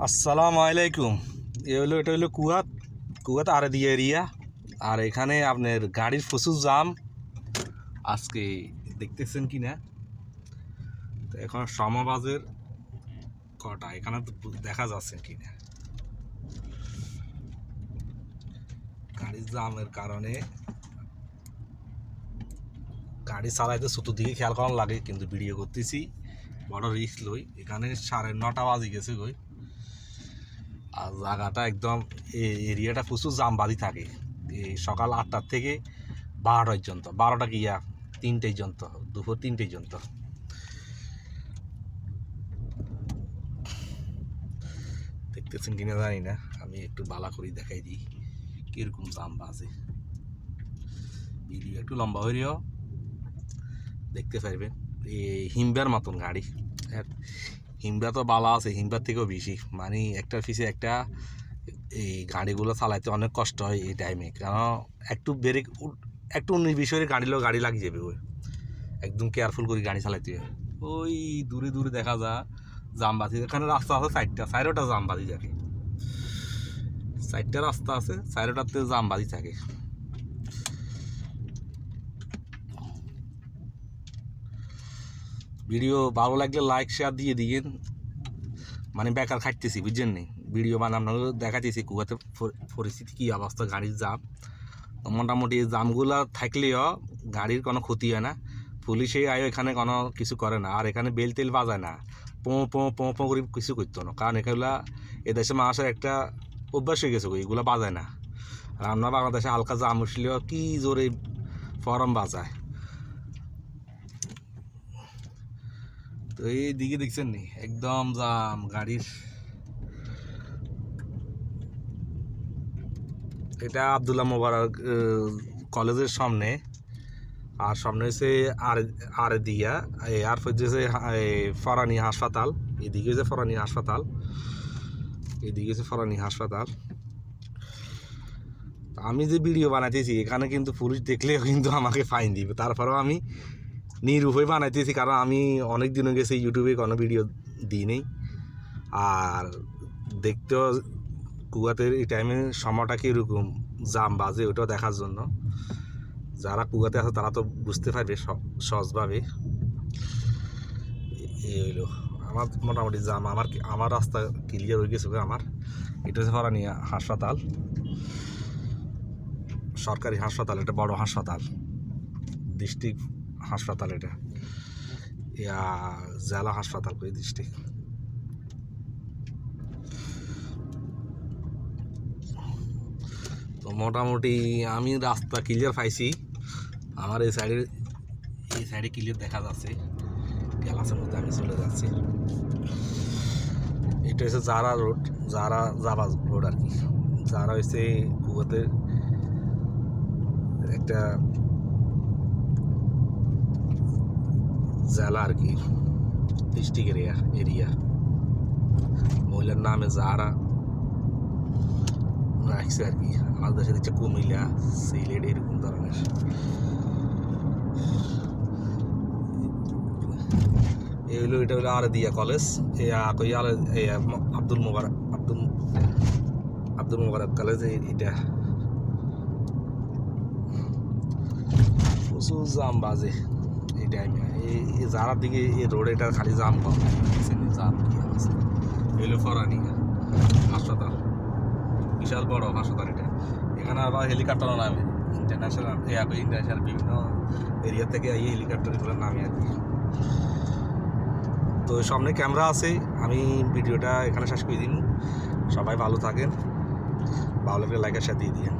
আসসালামু আলাইকুম। এটা হলো কুয়াত আরেদি এরিয়া। আর এখানে আপনার গাড়ির প্রচুর জাম আজকে দেখতেছেন কি না। তো এখন সমাবাজের কটা এখানে তো দেখা যাচ্ছে কি না। গাড়ির জামের কারণে গাড়ি চালাইতে চতুর্দিকে খেয়াল করার লাগে, কিন্তু ভিডিও করতেছি বড় রিস্ক লই। এখানে 9:30 বাজে গেছে গই। আর জায়গাটা একদম এরিয়াটা প্রচুর জামবাদি থাকে। এই সকাল 8টার থেকে 12টা পর্যন্ত, 12টা কি 3টে পর্যন্ত, দুপুর 3টে পর্যন্ত। দেখতেছেন কিনা জানি না, আমি একটু বালা করে দেখাই দিই কিরকম জাম বাজে। ভিডিও একটু লম্বা হইলেও দেখতে পারবেন। এই হিমবার মতন গাড়ি, হিমবা তো বালা আছে, হিমবার থেকেও বেশি। মানে একটার পিছিয়ে একটা এই গাড়িগুলো চালাইতে অনেক কষ্ট হয় এই টাইমে, কারণ একটু ব্রেক একটু 19-20 গাড়ি লাগিয়ে যাবে। ওই একদম কেয়ারফুল করে গাড়ি চালাইতে হয়। ওই দূরে দূরে দেখা যায় জামবাতি। এখানে রাস্তা আছে 4টা জামবাতি থাকে, 4টা রাস্তা আছে, 4টাতে জামবাতি থাকে। ভিডিও ভালো লাগলে লাইক শেয়ার দিয়ে দিয়েন। মানে বেকার খাটতেছি, বুঝছেন নি। ভিডিও আপনাকে দেখাতেছি কুয়াতে পরিস্থিতি কী অবস্থা, গাড়ির জাম। মোটামুটি এই জামগুলো থাকলেও গাড়ির কোনো ক্ষতি হয় না। পুলিশে আয়ো এখানে কোনো কিছু করে না। আর এখানে বেল তেল বাজায় না, পো করে কিছু করতো না, কারণ এগুলা এদেশে মানুষের একটা অভ্যাস হয়ে গেছে, এগুলো বাজায় না। আর আমরা বাংলাদেশে হালকা জাম উঠলেও কি জোরে ফরম বাজায়। তো এই দিকে দেখছেন নি একদম জাম গাড়ির। এটা আব্দুল্লাহ মোবারক কলেজের সামনে। আর সামনে হচ্ছে আরেদিয়া, আর হচ্ছে ফরানি হাসপাতাল। এদিকে হচ্ছে ফরানি হাসপাতাল, এদিকে হচ্ছে ফরানি হাসপাতাল। আমি যে ভিডিও বানাইতেছি এখানে কিন্তু পুলিশ দেখলেও কিন্তু আমাকে ফাইন দিবে। তারপরেও আমি নিরুপায় বানাইতেছি, কারণ আমি অনেক দিনও গেছি ইউটিউবে কোনো ভিডিও দিই নেই। আর দেখতেও কুয়াতে এই টাইমে সময়টা কীরকম জাম বাজে ওটাও দেখার জন্য। যারা কুয়াতে আছে তারা তো বুঝতে পারবে সহজভাবে। এই হইলো আমার মোটামুটি জাম। আমার রাস্তা ক্লিয়ার হয়ে গেছে। আমার এটা হচ্ছে ফরানি হাসপাতাল, সরকারি হাসপাতাল। এটা বড় হাসপাতাল, ডিস্ট্রিক্ট হাসপাতাল। এটা জেলা হাসপাতাল করে ডিস্ট্রিক্ট। তো মোটামুটি আমি রাস্তা ক্লিয়ার পাইছি। আমার এই সাইডে ক্লিয়ার দেখা যাচ্ছে। গ্যালাসের মধ্যে আমি চলে যাচ্ছি। এটা হচ্ছে জারা রোড, জাবা রোড আর কি। জারা হচ্ছে কুয়াতে একটা জেলা আর কি, ডিস্ট্রিক্ট এরিয়া। মহিলার নামে জারা রাখছে আর কি। আমাদের দেশে দিচ্ছে কুমিল্লা, সিলেট, এরকম ধরনের। এটা হলো আরেদিয়া কলেজ। আব্দুল মোবারক কলেজ। এটা প্রচুর জাম বাজে এই টাইমে। এই যারার দিকে এই রোড, এটা খালি জাম কম। জাম কি অবস্থা। এলো ফরানি হাসপাতাল, বিশাল বড় হাসপাতাল এটা। এখানে আবার হেলিকপ্টারও নামে, ইন্টারন্যাশনাল বিভিন্ন এরিয়া থেকে এই হেলিকপ্টারগুলো নামে আর কি। তো সামনে ক্যামেরা আছে। আমি ভিডিওটা এখানে শেষ করে দিন। সবাই ভালো থাকেন, ভালো লাগলে লাইক আর শেয়ার দিয়ে দিন।